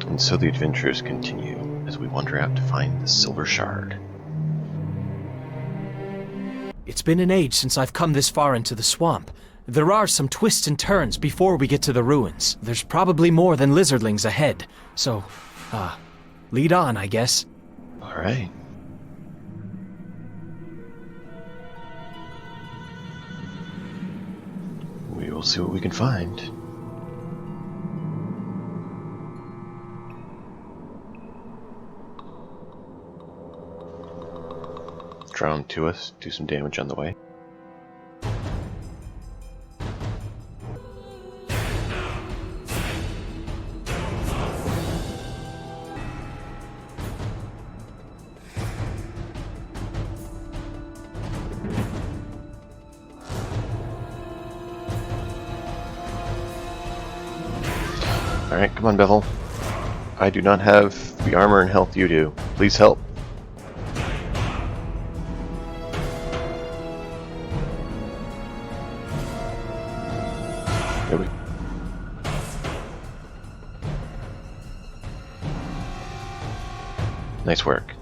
And so the adventures continue as we wander out to find the Silver Shard. It's been an age since I've come this far into the swamp. There are some twists and turns before we get to the ruins. There's probably more than lizardlings ahead. So, lead on, I guess. Alright. We will see what we can find. Draw him to us, do some damage on the way. Alright, come on, Bevel. I do not have the armor and health you do. Please help. There we go. Nice work.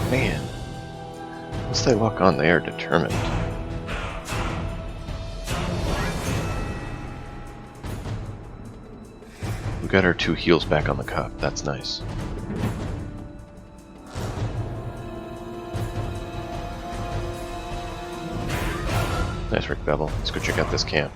Man, once they lock on, they are determined. We got our 2 heals back on the cup. That's nice. Nice work, Bevel. Let's go check out this camp.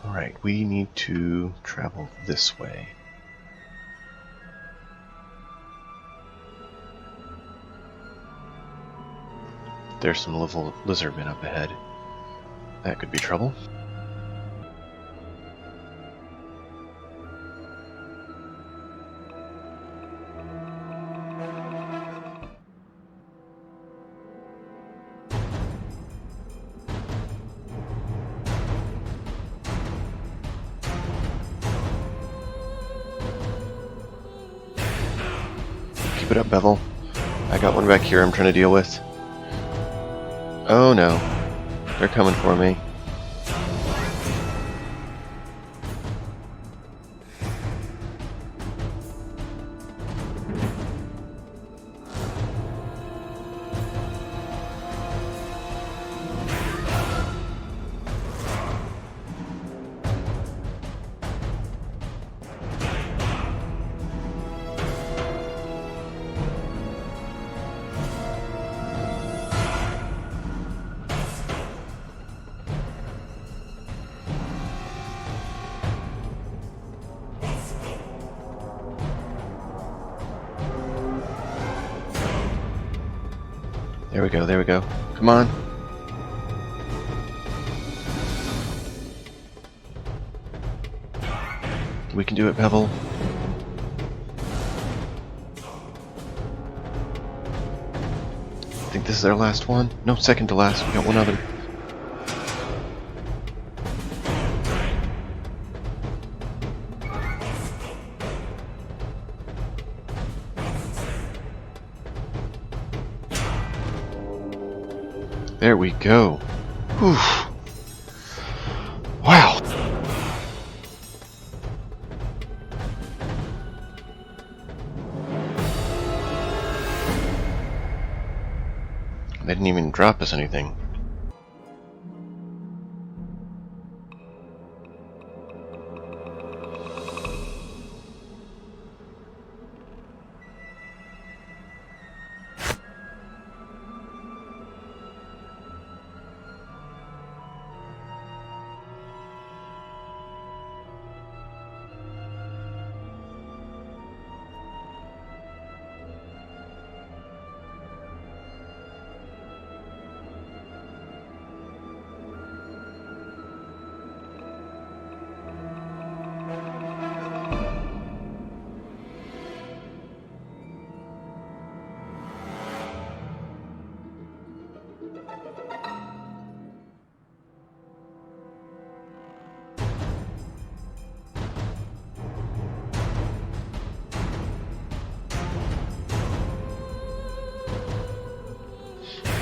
Alright, we need to travel this way. There's some little lizardmen up ahead. That could be trouble. Keep it up, Bevel. I got one back here I'm trying to deal with. Oh no. They're coming for me. There we go, there we go. Come on. We can do it, Bevel. I think this is our last one. No, second to last. We got one other. There we go. Whew. Wow. They didn't even drop us anything.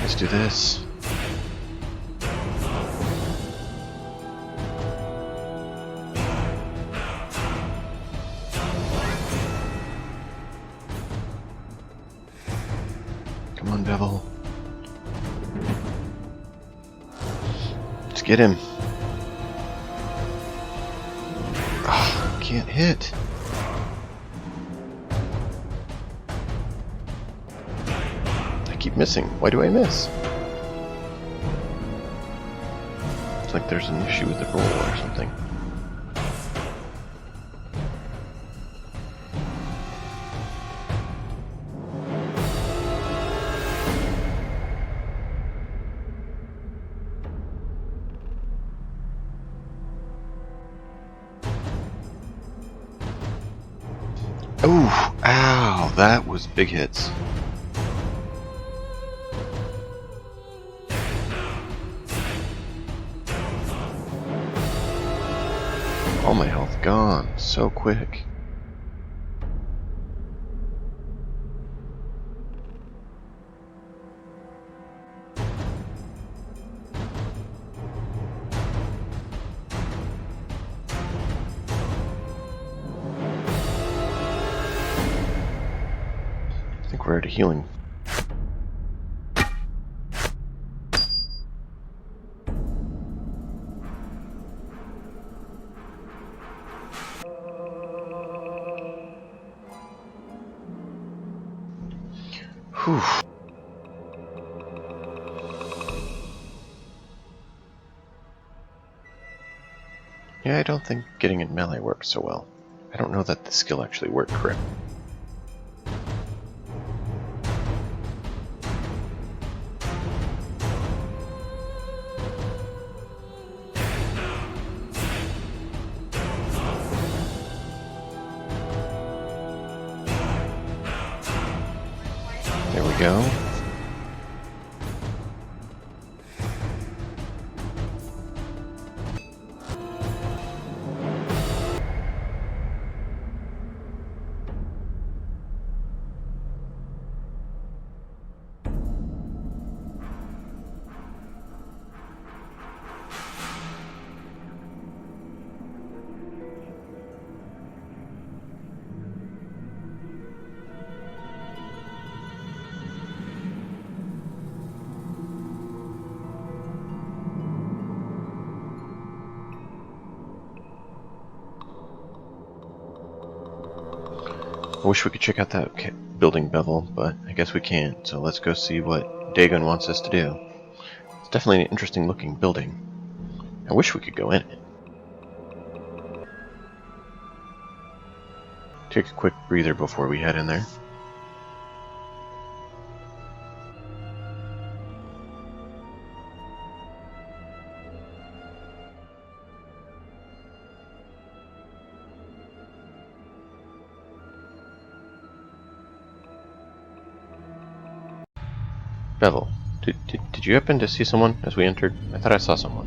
Let's do this. Come on, Bevel. Let's get him. Oh, can't hit. I keep missing. Why do I miss? It's like there's an issue with the roll or something. Ooh, ow, that was big hits. All my health gone so quick. I think we're out of healing. Whew. Yeah, I don't think getting in melee works so well. I don't know that the skill actually worked correctly. There we go. I wish we could check out that building, Bevel, but I guess we can't, so let's go see what Dagon wants us to do. It's definitely an interesting looking building. I wish we could go in it. Take a quick breather before we head in there. Bevel, did you happen to see someone as we entered? I thought I saw someone.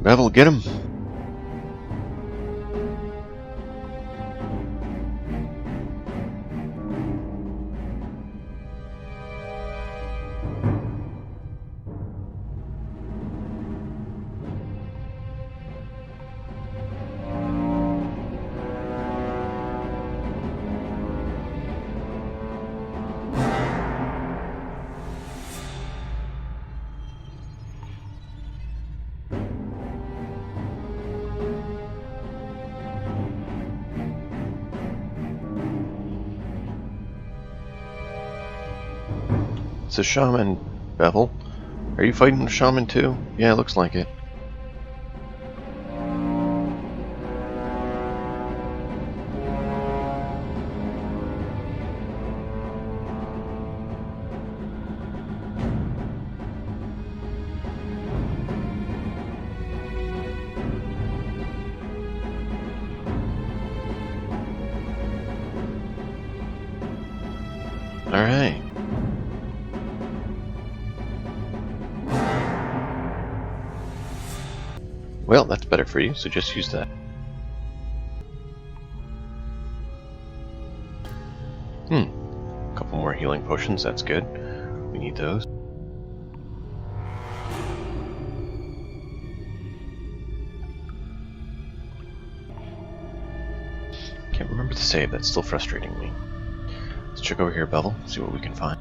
Bevel, get him! It's a shaman, Bevel. Are you fighting a shaman too? Yeah, it looks like it. Alright. Well, that's better for you, so just use that. A couple more healing potions, that's good. We need those. Can't remember the save, that's still frustrating me. Let's check over here, Bevel, see what we can find.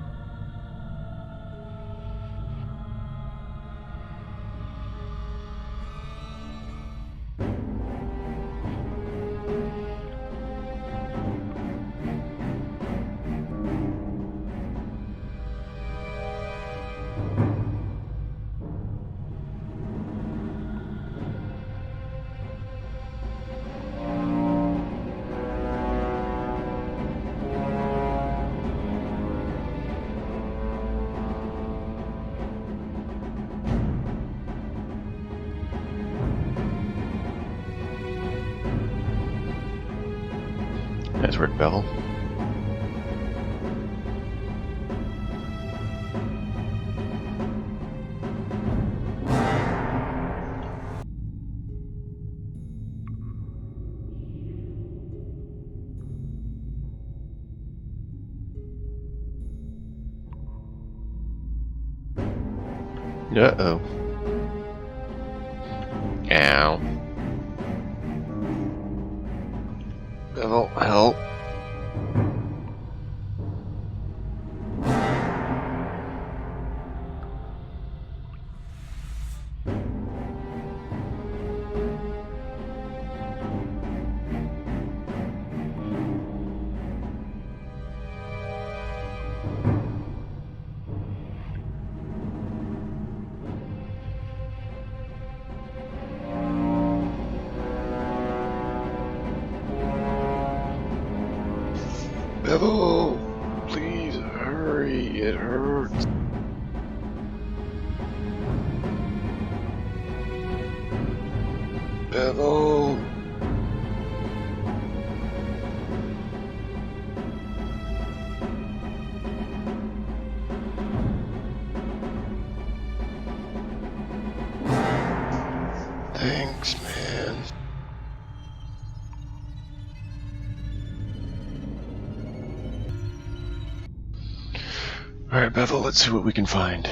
Nice work, Bevel. Uh-oh. Ow. Bevel, help. Bevel, please hurry, it hurts. Bevel. Thanks, man. Alright, Bevel, let's see what we can find.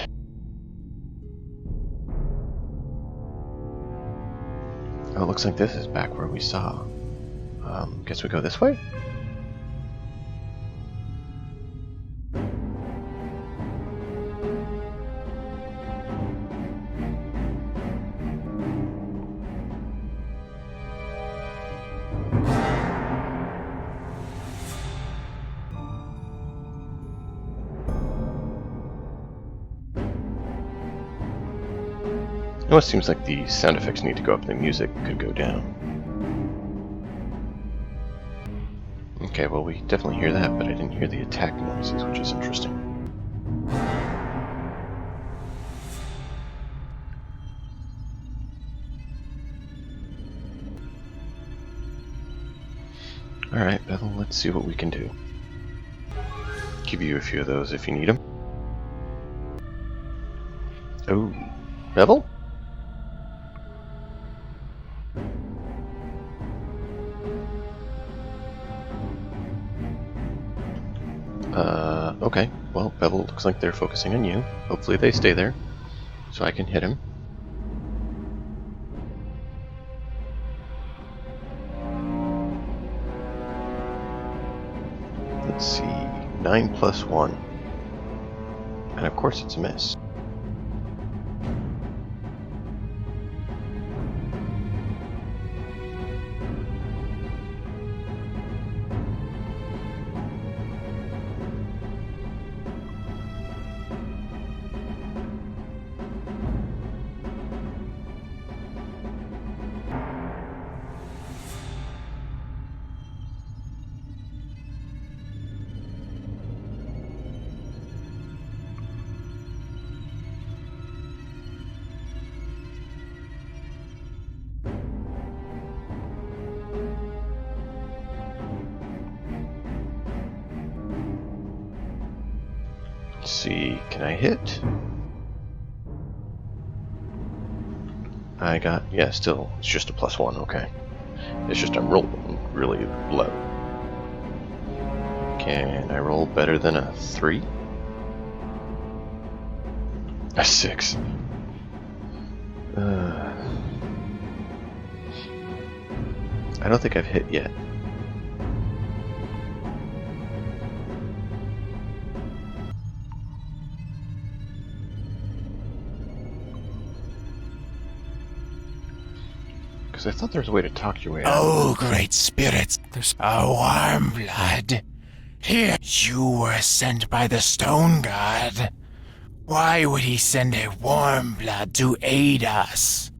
Oh, it looks like this is back where we saw. Guess we go this way? It almost seems like the sound effects need to go up and the music could go down. Okay, well we definitely hear that, but I didn't hear the attack noises, which is interesting. Alright, Bevel, let's see what we can do. Give you a few of those if you need them. Oh, Bevel? Okay. Well, Bevel, looks like they're focusing on you. Hopefully they stay there, so I can hit him. Let's see. 9 plus 1. And of course it's a miss. Let's see, can I hit? I got, yeah, still, it's just a +1, okay. It's just I'm rolling really low. Can I roll better than a 3? A 6. I don't think I've hit yet. Because I thought there was a way to talk your way out. Oh, great spirits, there's a warm blood. Here, you were sent by the Stone God. Why would he send a warm blood to aid us?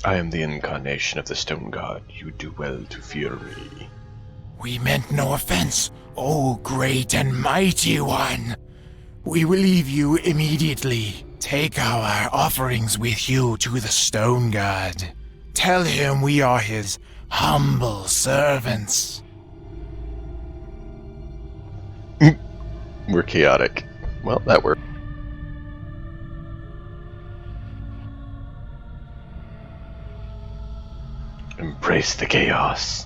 I am the incarnation of the Stone God. You would do well to fear me. We meant no offense, O great and mighty one. We will leave you immediately. Take our offerings with you to the Stone God. Tell him we are his humble servants. We're chaotic. Well, that worked. Embrace the chaos.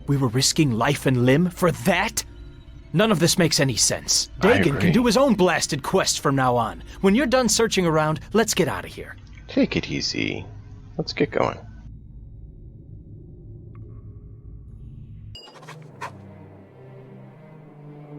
We were risking life and limb for that? None of this makes any sense. Dagon can do his own blasted quest from now on. When you're done searching around, let's get out of here. Take it easy. Let's get going.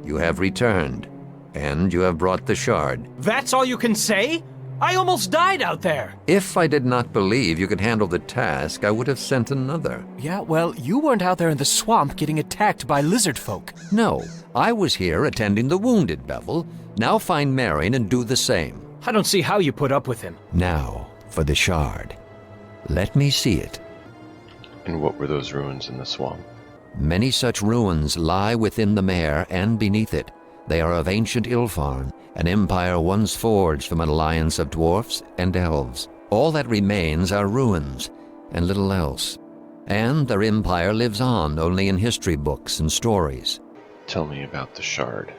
You have returned, and you have brought the shard. That's all you can say? I almost died out there! If I did not believe you could handle the task, I would have sent another. Yeah, well, you weren't out there in the swamp getting attacked by lizard folk. No, I was here attending the wounded, Bevel. Now find Marion and do the same. I don't see how you put up with him. Now, for the shard. Let me see it. And what were those ruins in the swamp? Many such ruins lie within the mare and beneath it. They are of ancient Ilfarn, an empire once forged from an alliance of dwarfs and elves. All that remains are ruins, and little else. And their empire lives on only in history books and stories. Tell me about the shard.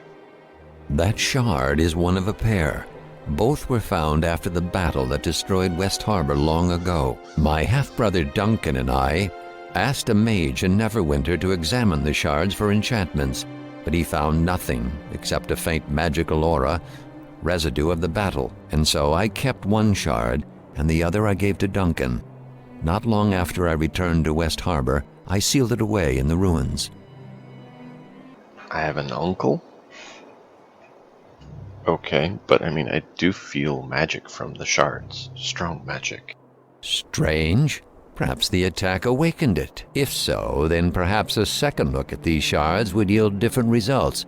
That shard is one of a pair. Both were found after the battle that destroyed West Harbor long ago. My half-brother Duncan and I asked a mage in Neverwinter to examine the shards for enchantments, but he found nothing except a faint magical aura, residue of the battle, and so I kept one shard, and the other I gave to Duncan. Not long after I returned to West Harbor, I sealed it away in the ruins. I have an uncle? Okay, but I mean, I do feel magic from the shards. Strong magic. Strange. Perhaps the attack awakened it. If so, then perhaps a second look at these shards would yield different results.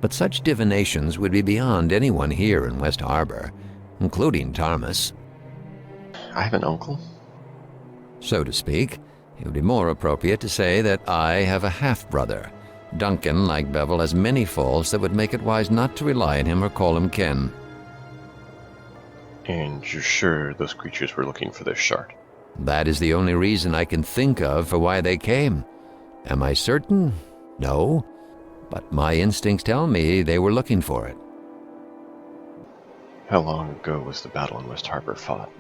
But such divinations would be beyond anyone here in West Harbor, including Tarmus. I have an uncle? So to speak, it would be more appropriate to say that I have a half-brother. Duncan, like Bevel, has many faults that would make it wise not to rely on him or call him kin. And you're sure those creatures were looking for this shard? That is the only reason I can think of for why they came. Am I certain? No. But my instincts tell me they were looking for it. How long ago was the battle in West Harbor fought?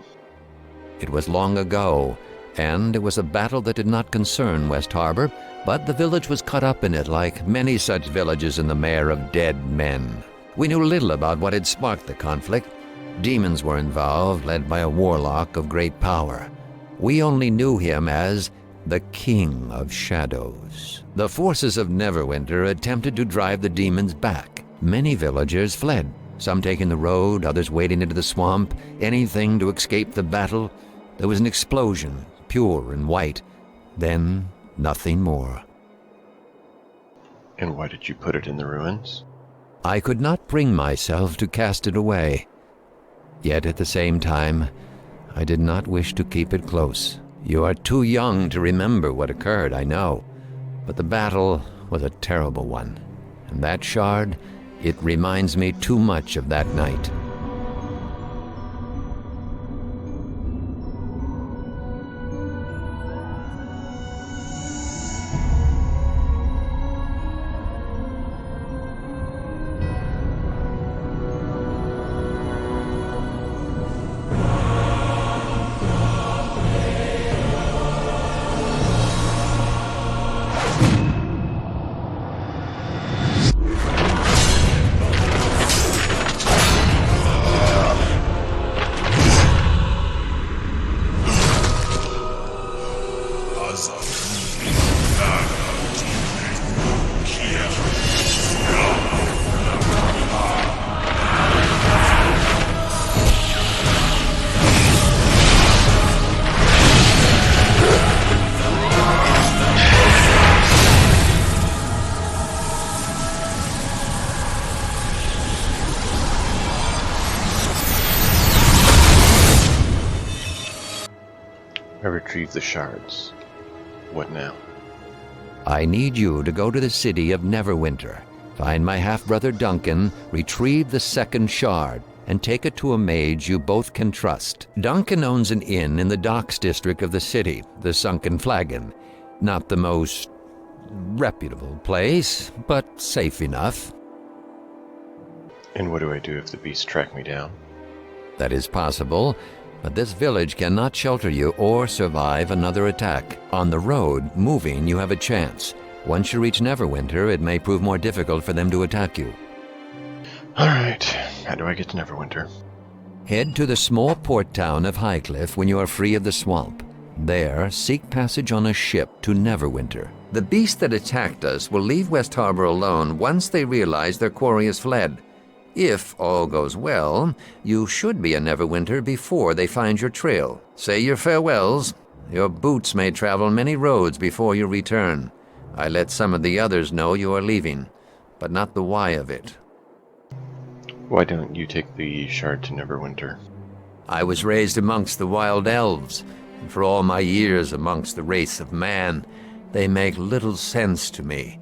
It was long ago, and it was a battle that did not concern West Harbor, but the village was caught up in it like many such villages in the Mare of Dead Men. We knew little about what had sparked the conflict. Demons were involved, led by a warlock of great power. We only knew him as the King of Shadows. The forces of Neverwinter attempted to drive the demons back. Many villagers fled, some taking the road, others wading into the swamp, anything to escape the battle. There was an explosion, pure and white. Then, nothing more. And why did you put it in the ruins? I could not bring myself to cast it away. Yet at the same time, I did not wish to keep it close. You are too young to remember what occurred, I know. But the battle was a terrible one. And that shard, it reminds me too much of that night. I retrieved the shards. What now? I need you to go to the city of Neverwinter, find my half-brother Duncan, retrieve the second shard, and take it to a mage you both can trust. Duncan owns an inn in the docks district of the city, the Sunken Flagon. Not the most reputable place, but safe enough. And what do I do if the beasts track me down? That is possible, but this village cannot shelter you or survive another attack. On the road, moving, you have a chance. Once you reach Neverwinter, it may prove more difficult for them to attack you. Alright, how do I get to Neverwinter? Head to the small port town of Highcliff when you are free of the swamp. There, seek passage on a ship to Neverwinter. The beast that attacked us will leave West Harbor alone once they realize their quarry has fled. If all goes well, you should be in Neverwinter before they find your trail. Say your farewells. Your boots may travel many roads before you return. I let some of the others know you are leaving, but not the why of it. Why don't you take the shard to Neverwinter? I was raised amongst the wild elves, and for all my years amongst the race of man, they make little sense to me.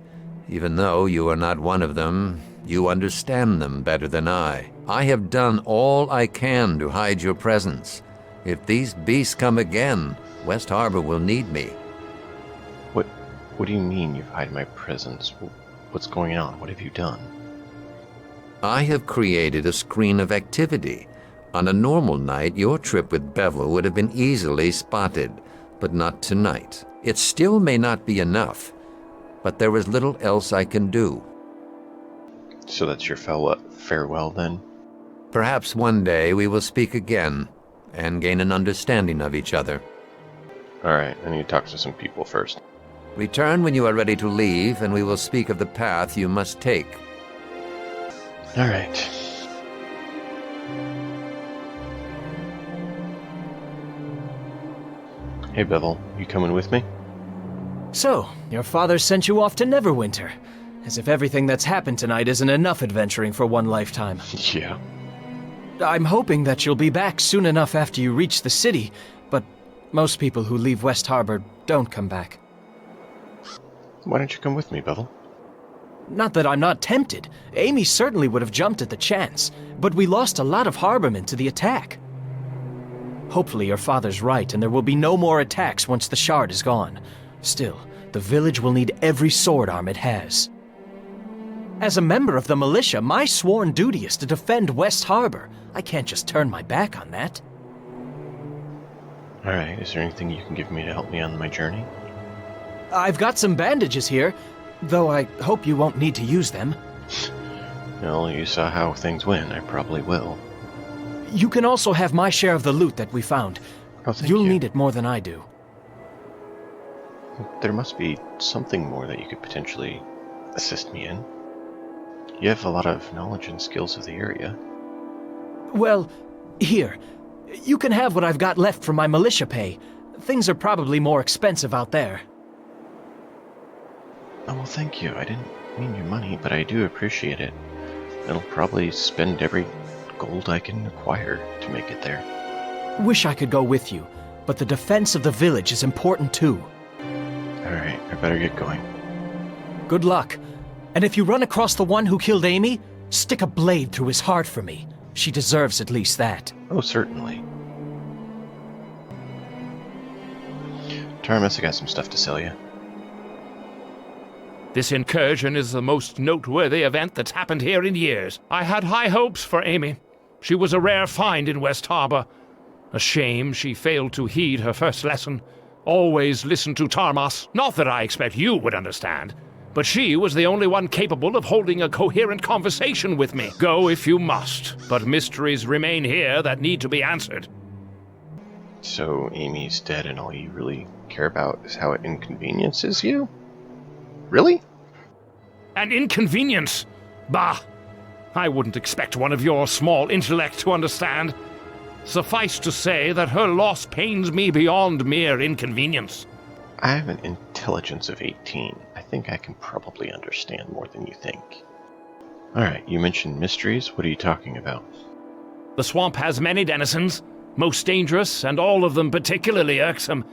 Even though you are not one of them, you understand them better than I. I have done all I can to hide your presence. If these beasts come again, West Harbor will need me. What do you mean you've hid my presence? What's going on? What have you done? I have created a screen of activity. On a normal night, your trip with Bevel would have been easily spotted, but not tonight. It still may not be enough, but there is little else I can do. So that's your farewell then? Perhaps one day we will speak again and gain an understanding of each other. Alright, I need to talk to some people first. Return when you are ready to leave, and we will speak of the path you must take. Alright. Hey Bevel, you coming with me? So, your father sent you off to Neverwinter. As if everything that's happened tonight isn't enough adventuring for one lifetime. Yeah. I'm hoping that you'll be back soon enough after you reach the city, but most people who leave West Harbor don't come back. Why don't you come with me, Bevel? Not that I'm not tempted. Amy certainly would have jumped at the chance, but we lost a lot of harbormen to the attack. Hopefully your father's right and there will be no more attacks once the shard is gone. Still, the village will need every sword arm it has. As a member of the militia, my sworn duty is to defend West Harbor. I can't just turn my back on that. Alright, is there anything you can give me to help me on my journey? I've got some bandages here, though I hope you won't need to use them. Well, you saw how things went. I probably will. You can also have my share of the loot that we found. Oh, thank You'll you. need it more than I do. There must be something more that you could potentially assist me in. You have a lot of knowledge and skills of the area. Well, here. You can have what I've got left from my militia pay. Things are probably more expensive out there. Oh, well, thank you. I I mean your money, but I do appreciate it. I'll probably spend every gold I can acquire to make it there. Wish I could go with you, but the defense of the village is important too. Alright, I better get going. Good luck. And if you run across the one who killed Amy, stick a blade through his heart for me. She deserves at least that. Oh, certainly. Armenos, I got some stuff to sell you. This incursion is the most noteworthy event that's happened here in years. I had high hopes for Amy. She was a rare find in West Harbor. A shame she failed to heed her first lesson. Always listen to Tarmas. Not that I expect you would understand, but she was the only one capable of holding a coherent conversation with me. Go if you must, but mysteries remain here that need to be answered. So Amy's dead and all you really care about is how it inconveniences you? Really? An inconvenience? Bah! I wouldn't expect one of your small intellect to understand. Suffice to say that her loss pains me beyond mere inconvenience. I have an intelligence of 18. I think I can probably understand more than you think. Alright, you mentioned mysteries. What are you talking about? The swamp has many denizens, most dangerous, and all of them particularly irksome.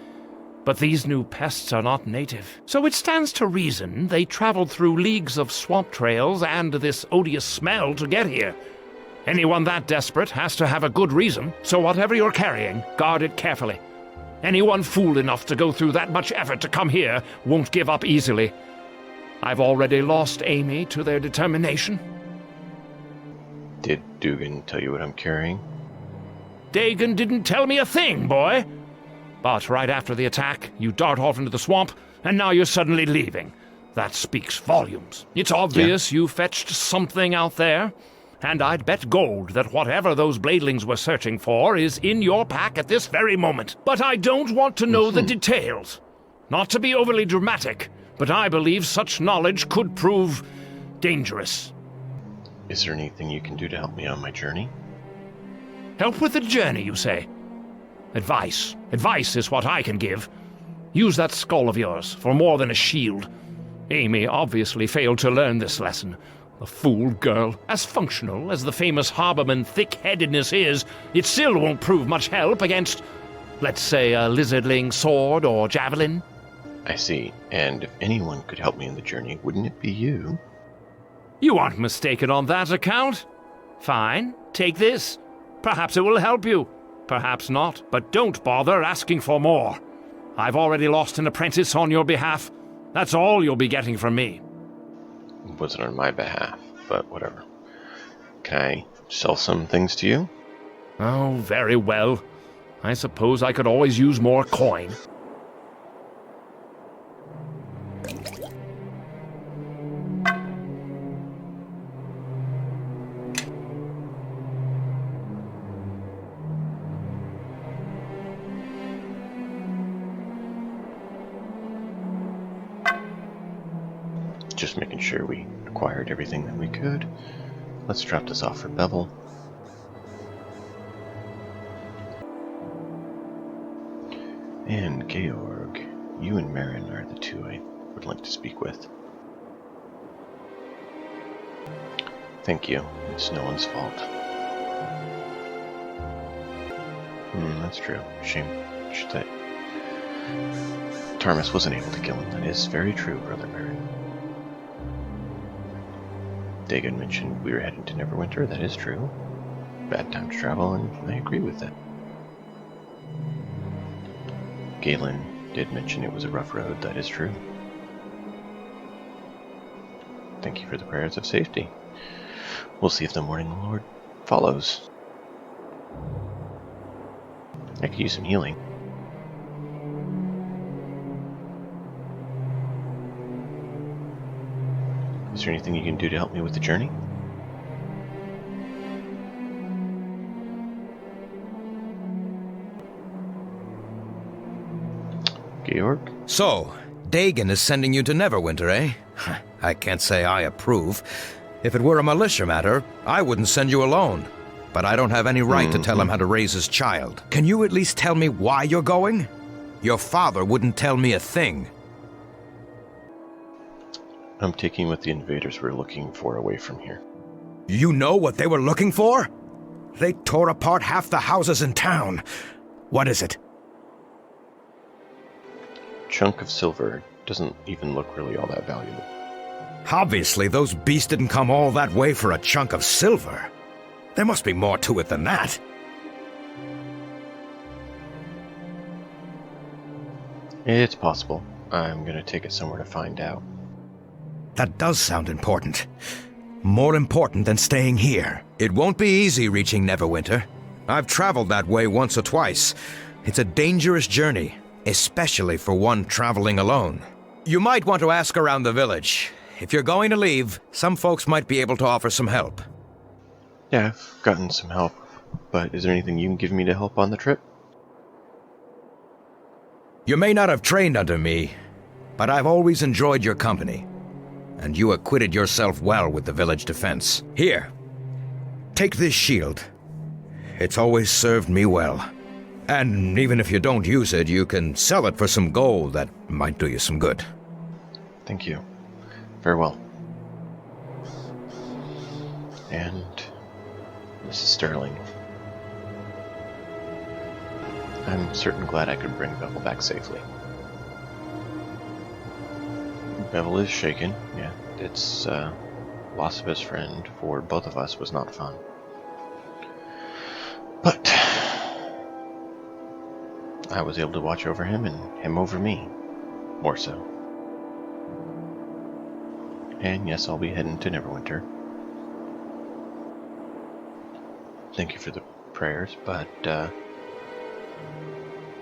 But these new pests are not native. So it stands to reason they traveled through leagues of swamp trails and this odious smell to get here. Anyone that desperate has to have a good reason, so whatever you're carrying, guard it carefully. Anyone fool enough to go through that much effort to come here won't give up easily. I've already lost Amy to their determination. Did Dugan tell you what I'm carrying? Dagon didn't tell me a thing, boy. But right after the attack, you dart off into the swamp, and now you're suddenly leaving. That speaks volumes. It's obvious you fetched something out there, and I'd bet gold that whatever those bladelings were searching for is in your pack at this very moment. But I don't want to know the details. Not to be overly dramatic, but I believe such knowledge could prove dangerous. Is there anything you can do to help me on my journey? Help with the journey, you say? Advice. Advice is what I can give. Use that skull of yours for more than a shield. Amy obviously failed to learn this lesson. The fool girl. As functional as the famous harborman thick-headedness is, it still won't prove much help against, let's say, a lizardling sword or javelin. I see. And if anyone could help me in the journey, wouldn't it be you? You aren't mistaken on that account. Fine, take this. Perhaps it will help you. Perhaps not, but don't bother asking for more. I've already lost an apprentice on your behalf. That's all you'll be getting from me. It wasn't on my behalf, but whatever. Can I sell some things to you? Oh, very well. I suppose I could always use more coin. Just making sure we acquired everything that we could. Let's drop this off for Bevel. And Georg, you and Marin are the two I would like to speak with. Thank you. It's no one's fault. That's true. Shame that Tarmas wasn't able to kill him. That is very true, Brother Marin. Dagon mentioned we were heading to Neverwinter. That is true. Bad time to travel, and I agree with that. Galen did mention it was a rough road. That is true. Thank you for the prayers of safety. We'll see if the Morning Lord follows. I could use some healing. Is there anything you can do to help me with the journey? Georg? So, Dagon is sending you to Neverwinter, eh? I can't say I approve. If it were a militia matter, I wouldn't send you alone. But I don't have any right to tell him how to raise his child. Can you at least tell me why you're going? Your father wouldn't tell me a thing. I'm taking what the invaders were looking for away from here. You know what they were looking for? They tore apart half the houses in town. What is it? Chunk of silver. Doesn't even look really all that valuable. Obviously, those beasts didn't come all that way for a chunk of silver. There must be more to it than that. It's possible. I'm gonna take it somewhere to find out. That does sound important. More important than staying here. It won't be easy reaching Neverwinter. I've traveled that way once or twice. It's a dangerous journey, especially for one traveling alone. You might want to ask around the village. If you're going to leave, some folks might be able to offer some help. Yeah, I've gotten some help, but is there anything you can give me to help on the trip? You may not have trained under me, but I've always enjoyed your company. And you acquitted yourself well with the village defense. Here, take this shield. It's always served me well. And even if you don't use it, you can sell it for some gold that might do you some good. Thank you. Farewell. And Mrs. Sterling. I'm certain glad I could bring Bevel back safely. Bevel is shaken, yeah. Its loss of his friend for both of us was not fun. But I was able to watch over him and him over me. More so. And yes, I'll be heading to Neverwinter. Thank you for the prayers, but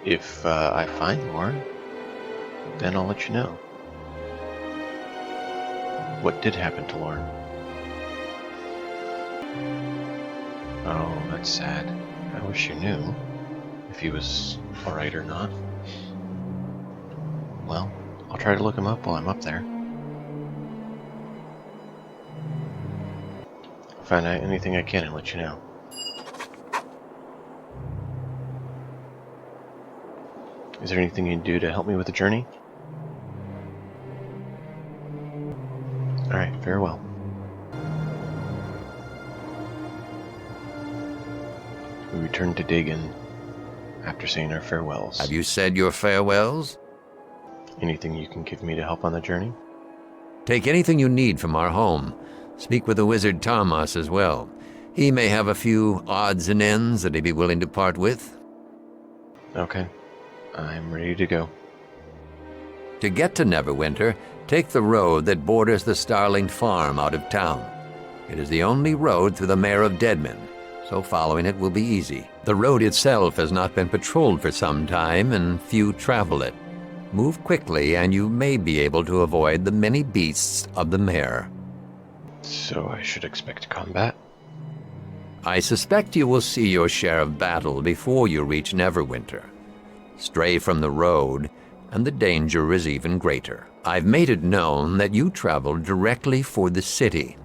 if I find Lauren, then I'll let you know. What did happen to Lauren? Oh, that's sad. I wish you knew if he was alright or not. Well, I'll try to look him up while I'm up there. I'll find out anything I can and let you know. Is there anything you can do to help me with the journey? Alright, farewell. We return to Dagon after saying our farewells. Have you said your farewells? Anything you can give me to help on the journey? Take anything you need from our home. Speak with the wizard Tarmas as well. He may have a few odds and ends that he'd be willing to part with. Okay. I'm ready to go. To get to Neverwinter, take the road that borders the Starling Farm out of town. It is the only road through the Mare of Deadmen, so following it will be easy. The road itself has not been patrolled for some time, and few travel it. Move quickly, and you may be able to avoid the many beasts of the Mare. So I should expect combat? I suspect you will see your share of battle before you reach Neverwinter. Stray from the road, and the danger is even greater. I've made it known that you travel directly for the city,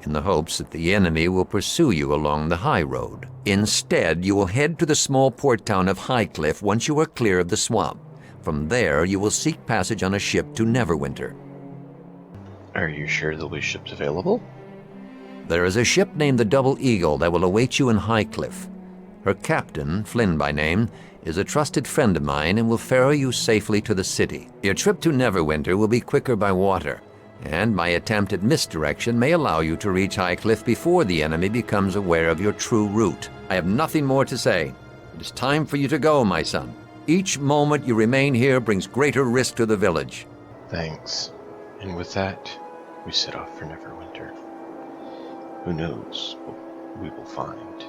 in the hopes that the enemy will pursue you along the high road. Instead, you will head to the small port town of Highcliff once you are clear of the swamp. From there, you will seek passage on a ship to Neverwinter. Are you sure there'll be ships available? There is a ship named the Double Eagle that will await you in Highcliff. Her captain, Flynn by name, is a trusted friend of mine and will ferry you safely to the city. Your trip to Neverwinter will be quicker by water, and my attempt at misdirection may allow you to reach Highcliff before the enemy becomes aware of your true route. I have nothing more to say. It is time for you to go, my son. Each moment you remain here brings greater risk to the village. Thanks. And with that, we set off for Neverwinter. Who knows what we will find.